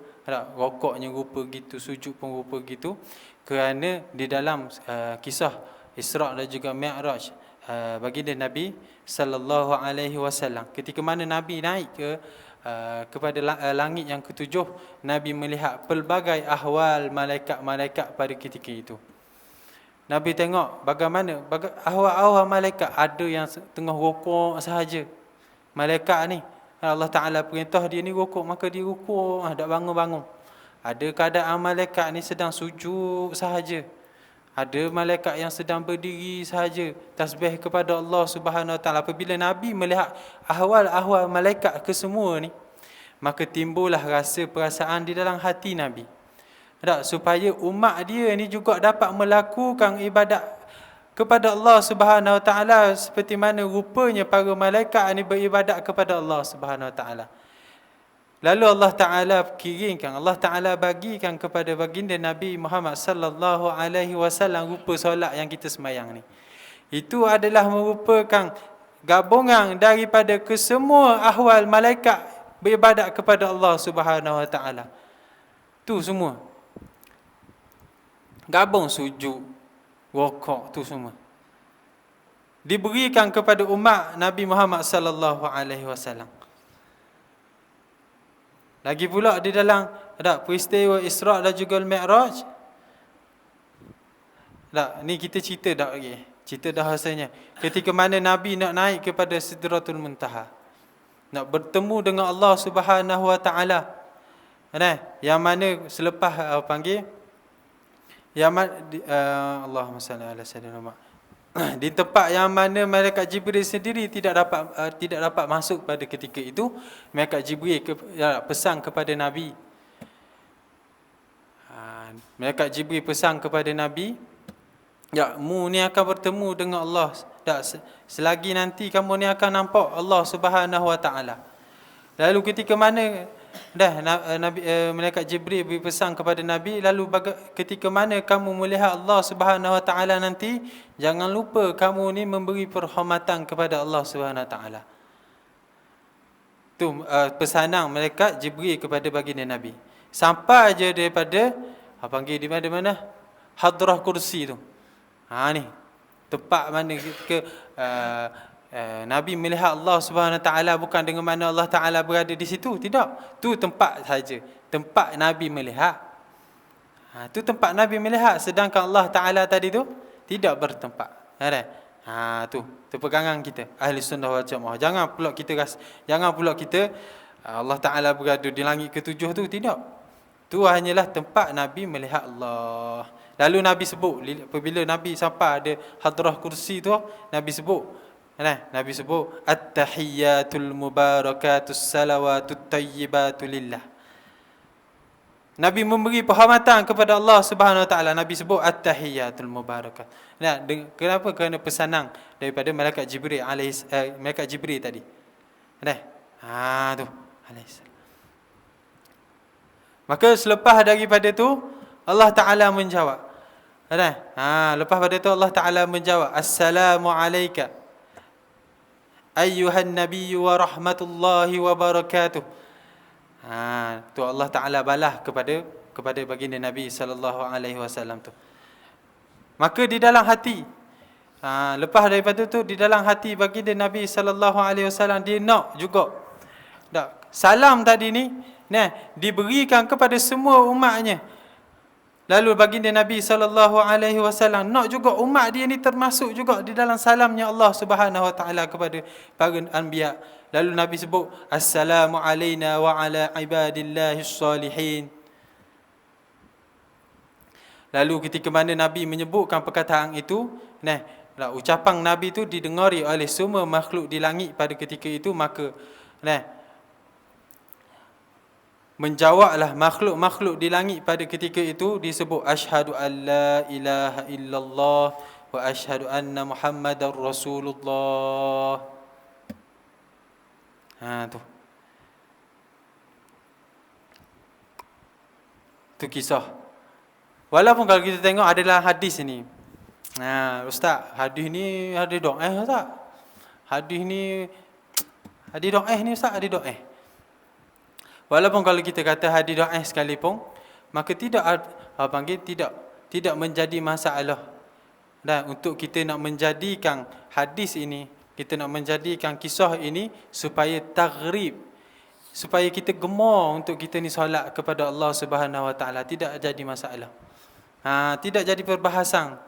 B: Rokoknya rupa gitu, sujud pun rupa gitu. Kerana di dalam kisah Isra' dan juga Mi'raj baginda Nabi sallallahu alaihi wasallam, ketika mana Nabi naik kepada langit yang ketujuh, Nabi melihat pelbagai ahwal malaikat-malaikat pada ketika itu. Nabi tengok bagaimana ahwal-ahwal malaikat, ada yang tengah rukuk sahaja. Malaikat ni Allah Ta'ala perintah dia ni rukuk, maka dia rukuk, tak bangun-bangun. Ada keadaan malaikat ni sedang sujud sahaja. Ada malaikat yang sedang berdiri sahaja, tasbih kepada Allah Subhanahu Wa Ta'ala. Apabila Nabi melihat ahwal-ahwal malaikat kesemua ni, maka timbullah rasa perasaan di dalam hati Nabi. Tak, supaya umat dia ni juga dapat melakukan ibadat kepada Allah Subhanahu Wa Ta'ala seperti mana rupanya para malaikat ni beribadat kepada Allah Subhanahu Wa Ta'ala. Lalu Allah Ta'ala kirimkan, Allah Ta'ala bagikan kepada baginda Nabi Muhammad sallallahu alaihi wasallam rupa solat yang kita sembahyang ni. Itu adalah merupakan gabungan daripada kesemua ahwal malaikat beribadat kepada Allah Subhanahu Wa Ta'ala. Tu semua. Gabung sujud, rukuk, tu semua diberikan kepada umat Nabi Muhammad sallallahu alaihi wasallam. Lagi pula di dalam peristiwa Isra' dan juga Al-Mi'raj. Ni kita cerita dah lagi. Cerita dah rasanya. Ketika mana Nabi nak naik kepada Sidratul Muntaha, nak bertemu dengan Allah Subhanahu Wa Ta'ala. Yang mana selepas Allahumma salli ala sayyidina Muhammad. Di tempat yang mana malaikat Jibril sendiri tidak dapat masuk pada ketika itu, malaikat Jibril pesan kepada Nabi. Malaikat Jibril pesan kepada Nabi, mu ni akan bertemu dengan Allah. Selagi nanti kamu ni akan nampak Allah Subhanahu Wa Ta'ala. Lalu ketika mana Nabi malaikat Jibril beri pesan kepada Nabi, lalu ketika mana kamu melihat Allah Subhanahu Wa Ta'ala nanti, jangan lupa kamu ni memberi perhormatan kepada Allah Subhanahu Wa Ta'ala. Tu pesanan malaikat Jibril kepada baginda Nabi. Sampai je daripada panggil di mana-mana hadrah kursi tu. Ni tempat mana ke Nabi melihat Allah Subhanahu Wa Ta'ala, bukan dengan mana Allah Ta'ala berada di situ, tidak. Tu tempat saja, tempat Nabi melihat. Tu tempat Nabi melihat, sedangkan Allah Ta'ala tadi tu tidak bertempat. Tu pegangan kita ahli sunnah wal jamaah. Jangan pula kita Allah Ta'ala berada di langit ketujuh tu, tidak. Tu hanyalah tempat Nabi melihat Allah. Lalu Nabi sebut, apabila Nabi sampai ada hadrah kursi tu, Nabi sebut at-tahiyyatul mubarakatus salawatut tayyibatu lillah. Nabi memberi penghormatan kepada Allah Subhanahu Wa Ta'ala. Nabi sebut at-tahiyyatul mubarakat. Kenapa? Kerana pesanan daripada malaikat Jibril malaikat Jibril tadi. Tu alaihissalam. Maka selepas daripada tu Allah Ta'ala menjawab. Lepas pada tu Allah Ta'ala menjawab, assalamu alayka ayyuhan nabiyyu wa rahmatullahi wa barakatuh. Tu Allah Ta'ala balas kepada baginda Nabi sallallahu alaihi wasallam tu. Maka di dalam hati, lepas daripada tu di dalam hati baginda Nabi sallallahu alaihi wasallam, dia nak juga salam tadi ni diberikan kepada semua umatnya. Lalu baginda Nabi sallallahu alaihi wasallam nak juga umat dia ni termasuk juga di dalam salamnya Allah Subhanahu Wa Ta'ala kepada para anbiya. Lalu Nabi sebut, assalamu alaina wa ala ibadillahis salihin. Lalu ketika mana Nabi menyebutkan perkataan itu, ucapan Nabi itu didengari oleh semua makhluk di langit pada ketika itu, maka menjawablah makhluk-makhluk di langit pada ketika itu, disebut asyhadu an la ilaha illallah wa asyhadu anna muhammadar rasulullah. Tu kisah. Walaupun kalau kita tengok adalah hadis ni. Ustaz, hadis ni ada doa Ustaz. Hadis ni hadis doa ni Ustaz, ada doa. Walaupun kalau kita kata hadis doa sekalipun, maka tidak menjadi masalah. Dan untuk kita nak menjadikan hadis ini, kita nak menjadikan kisah ini supaya taghrib, supaya kita gemar untuk kita ni solat kepada Allah Subhanahu Wa Ta'ala, tidak jadi masalah. Tidak jadi perbahasan.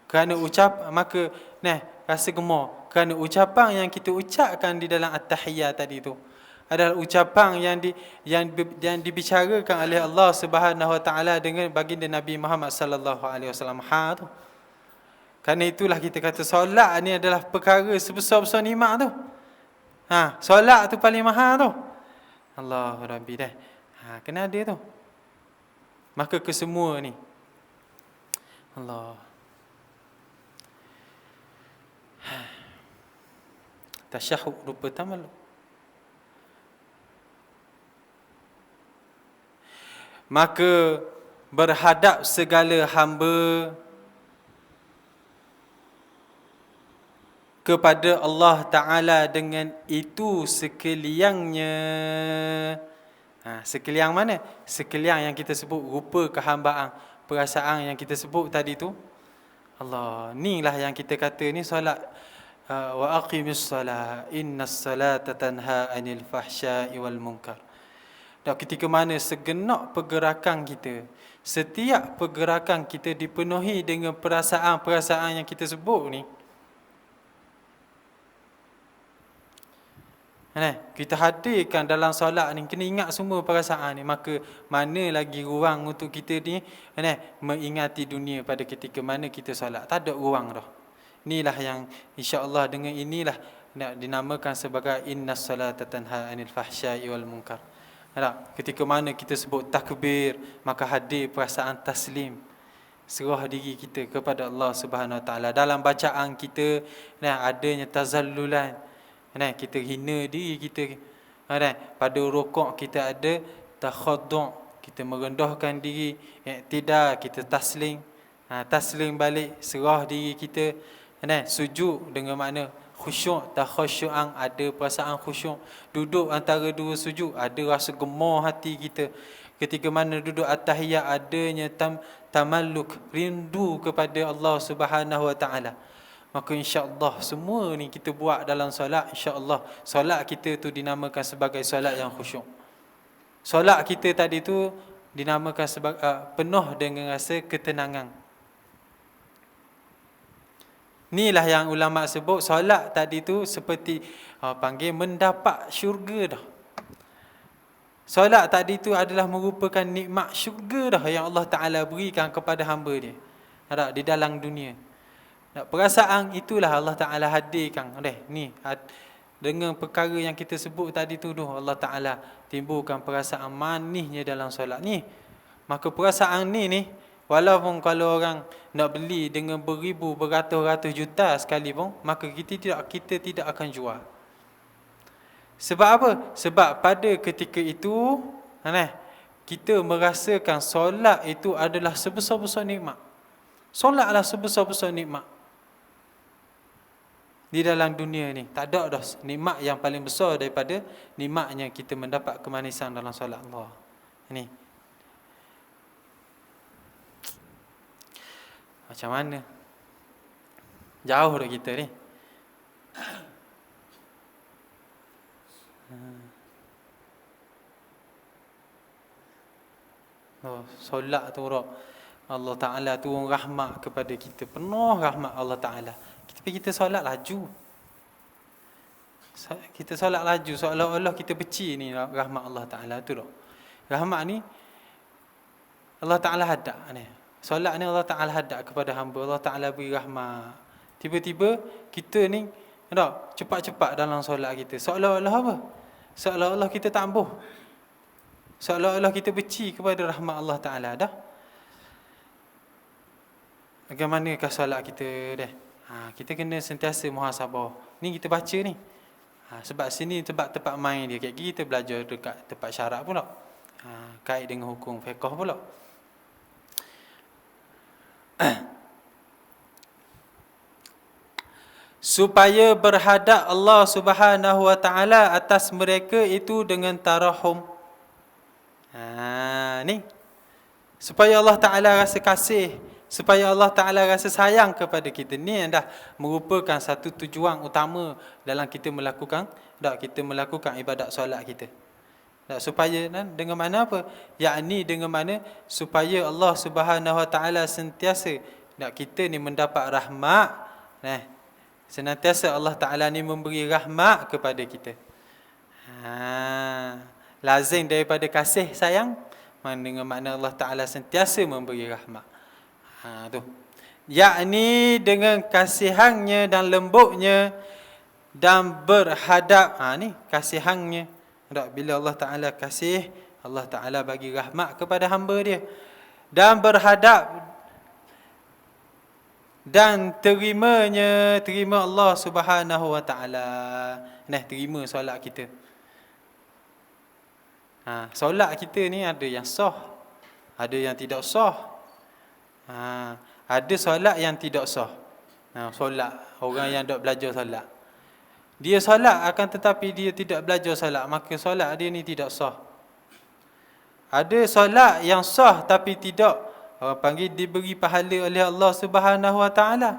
B: Kerana maka rasa gemar kerana ucapan yang kita ucapkan di dalam at-tahiyyat tadi tu adalah ucapan yang dibicarakan oleh Allah Subhanahu Wa Taala dengan baginda Nabi Muhammad sallallahu alaihi wasallam. Tu. Kerana itulah kita kata solat ni adalah perkara sebesar-besar nikmat tu. Solat tu paling mahal tu. Allahu Rabbi dah. Kena ada tu. Maka kesemua ni. Allah. Tasyahud rupa tamaluk. Maka berhadap segala hamba kepada Allah Ta'ala dengan itu sekaliannya. Sekalian mana? Sekalian yang kita sebut rupa kehambaan, perasaan yang kita sebut tadi tu. Allah, inilah yang kita kata ni solat. Wa aqimis salat, innas salata tanha 'anil fahsya'i wal munkar. Dan ketika mana segenap pergerakan kita, setiap pergerakan kita dipenuhi dengan perasaan-perasaan yang kita sebut ni, kita hadirkan dalam solat ni, kena ingat semua perasaan ni, maka mana lagi ruang untuk kita ni mengingati dunia pada ketika mana kita solat. Tak ada ruang dah. Inilah yang insya-Allah dengan inilah nak dinamakan sebagai innas salata tanha 'anil fahsya'i wal munkar. Ketika mana kita sebut takbir, maka hadir perasaan taslim, serah diri kita kepada Allah Subhanahu Wa Taala. Dalam bacaan kita adanya tazallulan, kita hina diri kita. Pada rukuk kita ada takhaddu', kita merendahkan diri. I'tidal, kita taslim, taslim balik, serah diri kita. Sujud dengan makna khusyuk, takhasyu'an, ada perasaan khusyuk. Duduk antara dua sujud, ada rasa gemar hati kita. Ketika mana duduk at-tahiyyat, adanya tamalluk, rindu kepada Allah Subhanahu Wa Taala. Maka insya-Allah semua ni kita buat dalam solat, insya-Allah solat kita tu dinamakan sebagai solat yang khusyuk. Solat kita tadi tu dinamakan sebagai penuh dengan rasa ketenangan. Inilah yang ulama sebut solat tadi tu seperti panggil mendapat syurga dah. Solat tadi tu adalah merupakan nikmat syurga dah yang Allah Ta'ala berikan kepada hamba dia di dalam dunia. Perasaan itulah Allah Ta'ala hadirkan. Ni dengan perkara yang kita sebut tadi tu Allah Ta'ala timbulkan perasaan manisnya dalam solat ni. Maka perasaan ni walaupun kalau orang nak beli dengan beribu, beratus-ratus juta sekalipun, maka kita tidak akan jual. Sebab apa? Sebab pada ketika itu kita merasakan solat itu adalah sebesar-besar nikmat. Solat adalah sebesar-besar nikmat di dalam dunia ni. Tak ada dah nikmat yang paling besar daripada nikmatnya kita mendapat kemanisan dalam solat Allah. Ini macam mana? Jauh dah kita ni. Solat tu Allah Ta'ala turun rahmat kepada kita. Penuh rahmat Allah Ta'ala. Kita solat laju. Kita solat laju seolah-olah kita beci ni rahmat Allah Ta'ala tu dah. Rahmat ni Allah Ta'ala hadap ni. Solat ni Allah Ta'ala hadap kepada hamba. Allah Ta'ala beri rahmat. Tiba-tiba kita ni cepat-cepat dalam solat kita. Seolah-olah apa? Seolah-olah kita tak ampuh. Seolah-olah kita benci kepada rahmat Allah Ta'ala dah. Bagaimanakah solat kita dah? Kita kena sentiasa muhasabah. Ni kita baca ni. Sebab sini tempat main dia. Kita belajar dekat tempat syarak pula. Kait dengan hukum fiqh pula. Supaya berhadap Allah Subhanahu Wa Ta'ala atas mereka itu dengan tarahum. Ni supaya Allah Ta'ala rasa kasih, supaya Allah Ta'ala rasa sayang kepada kita. Ni dah merupakan satu tujuan utama dalam kita melakukan ibadat solat kita. supaya dengan mana apa? Yakni dengan mana supaya Allah Subhanahu Wa Taala sentiasa nak kita ni mendapat rahmat. Senantiasa Allah Taala ni memberi rahmat kepada kita. Lazim daripada kasih sayang dengan makna Allah Taala sentiasa memberi rahmat. Tu. Yakni dengan kasihannya dan lembutnya dan berhadap. Ni kasihannya. Bila Allah Ta'ala kasih, Allah Ta'ala bagi rahmat kepada hamba dia. Dan berhadap dan terima Allah Subhanahu Wa Ta'ala. Terima solat kita. Solat kita ni ada yang sah, ada yang tidak sah. Ada solat yang tidak sah. Solat orang yang tak belajar solat, dia solat akan tetapi dia tidak belajar solat, maka solat dia ni tidak sah. Ada solat yang sah tapi tidak, orang panggil diberi pahala oleh Allah Subhanahu Wa Taala.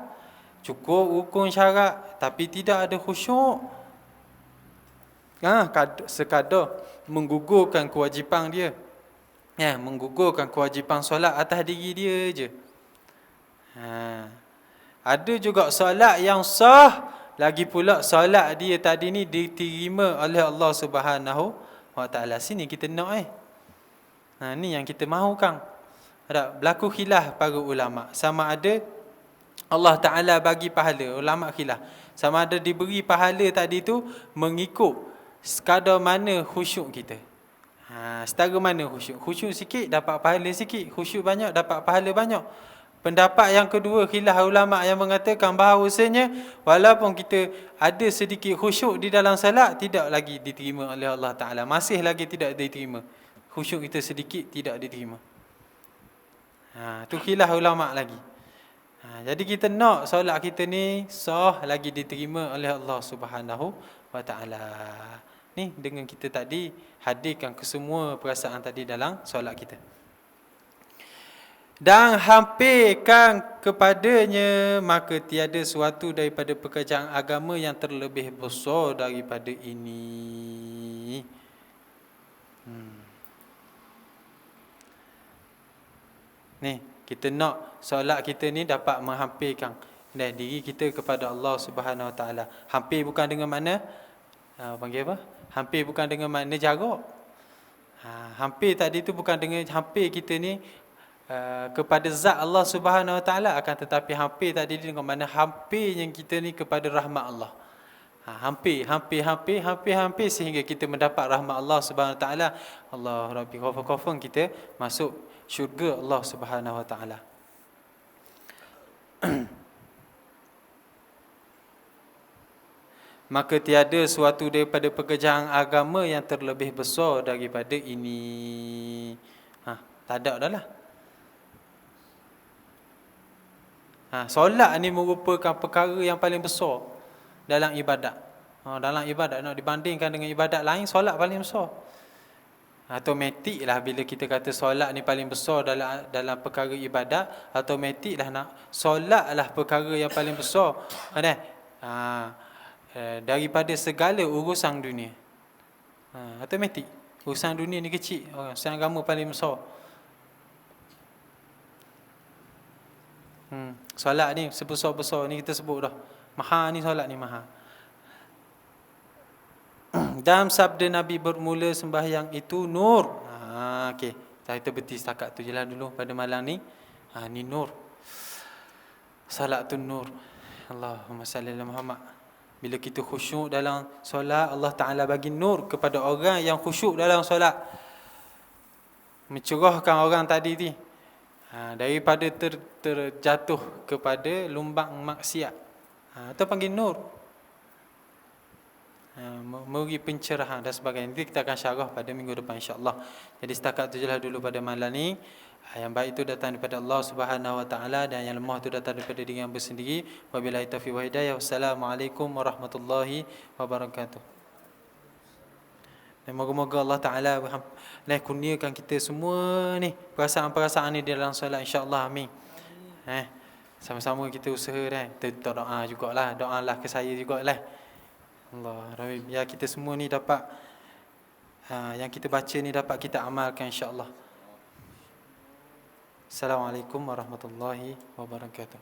B: Cukup rukun syarat tapi tidak ada khusyuk. Sekadar menggugurkan kewajipan dia. Menggugurkan kewajipan solat atas diri dia je. Ada juga solat yang sah, lagi pula solat dia tadi ni diterima oleh Allah Subhanahu Wa Taala. Sini kita nak ni yang kita mahukan. Ada berlaku khilaf para ulama sama ada Allah Taala bagi pahala. Ulama khilaf sama ada diberi pahala tadi tu mengikut sekadar mana khusyuk kita. Setara mana khusyuk. Khusyuk sikit dapat pahala sikit, khusyuk banyak dapat pahala banyak. Pendapat yang kedua, khilaf ulama yang mengatakan bahawasanya walaupun kita ada sedikit khusyuk di dalam salat, tidak lagi diterima oleh Allah Ta'ala. Masih lagi tidak diterima. Khusyuk kita sedikit tidak diterima. Tu khilaf ulama lagi. Jadi kita nak solat kita ni sah lagi diterima oleh Allah Subhanahu Wa Ta'ala. Ni dengan kita tadi hadirkan kesemua perasaan tadi dalam solat kita. Dan hampirkan kepadanya, maka tiada suatu daripada pekerjaan agama yang terlebih besar daripada ini. Ni, kita nak solat kita ni dapat menghampirkan diri kita kepada Allah Subhanahu Wa Taala. Hampir bukan dengan mana panggil apa? Hampir bukan dengan makna jarak. Hampir tadi tu bukan dengan hampir kita ni kepada zat Allah Subhanahu Wa Taala, akan tetapi hampir tadi dengan mana hampir yang kita ni kepada rahmat Allah. Hampir sehingga kita mendapat rahmat Allah Subhanahu Wa Taala. Allah Rabbi khafan kita masuk syurga Allah Subhanahu Wa Taala. Maka tiada suatu daripada pekerjaan agama yang terlebih besar daripada ini. Tak ada dah lah. Solat ni merupakan perkara yang paling besar dalam ibadat. Dalam ibadat nak dibandingkan dengan ibadat lain, solat paling besar. Automatik lah bila kita kata solat ni paling besar dalam perkara ibadat, automatik lah nak solat lah perkara yang paling besar. Daripada segala urusan dunia. Automatik. Urusan dunia ni kecil, urusan agama paling besar. Solat ni sebesar-besar ni kita sebut dah. Maha ni solat ni maha. Dalam sabda Nabi bermula sembahyang itu nur. Okey, kita berhenti setakat tu je lah dulu pada malam ni. Ni nur. Salat tu nur. Allahumma salli ala Muhammad. Bila kita khusyuk dalam solat, Allah Ta'ala bagi nur kepada orang yang khusyuk dalam solat. Mencerahkan orang tadi ni daripada terjatuh kepada lumbang maksiat. Itu panggil nur. Memberi pencerahan dan sebagainya. Nanti kita akan syarah pada minggu depan insya-Allah. Jadi setakat tu je lah dulu pada malam ni. Yang baik itu datang daripada Allah Subhanahu Wa Taala dan yang lemah itu datang daripada diri hamba sendiri. Wabillahi taufiq wa hidayah. Wassalamualaikum warahmatullahi wabarakatuh. Dan moga-moga Allah Ta'ala kurniakan kita semua ni perasaan-perasaan ni dalam solat insya-Allah. Amin. Sama-sama kita usaha kita doa jugalah, doalah ke saya jugalah. Allah Rabbi, biar kita semua ni dapat yang kita baca ni dapat kita amalkan insya-Allah. Assalamualaikum warahmatullahi wabarakatuh.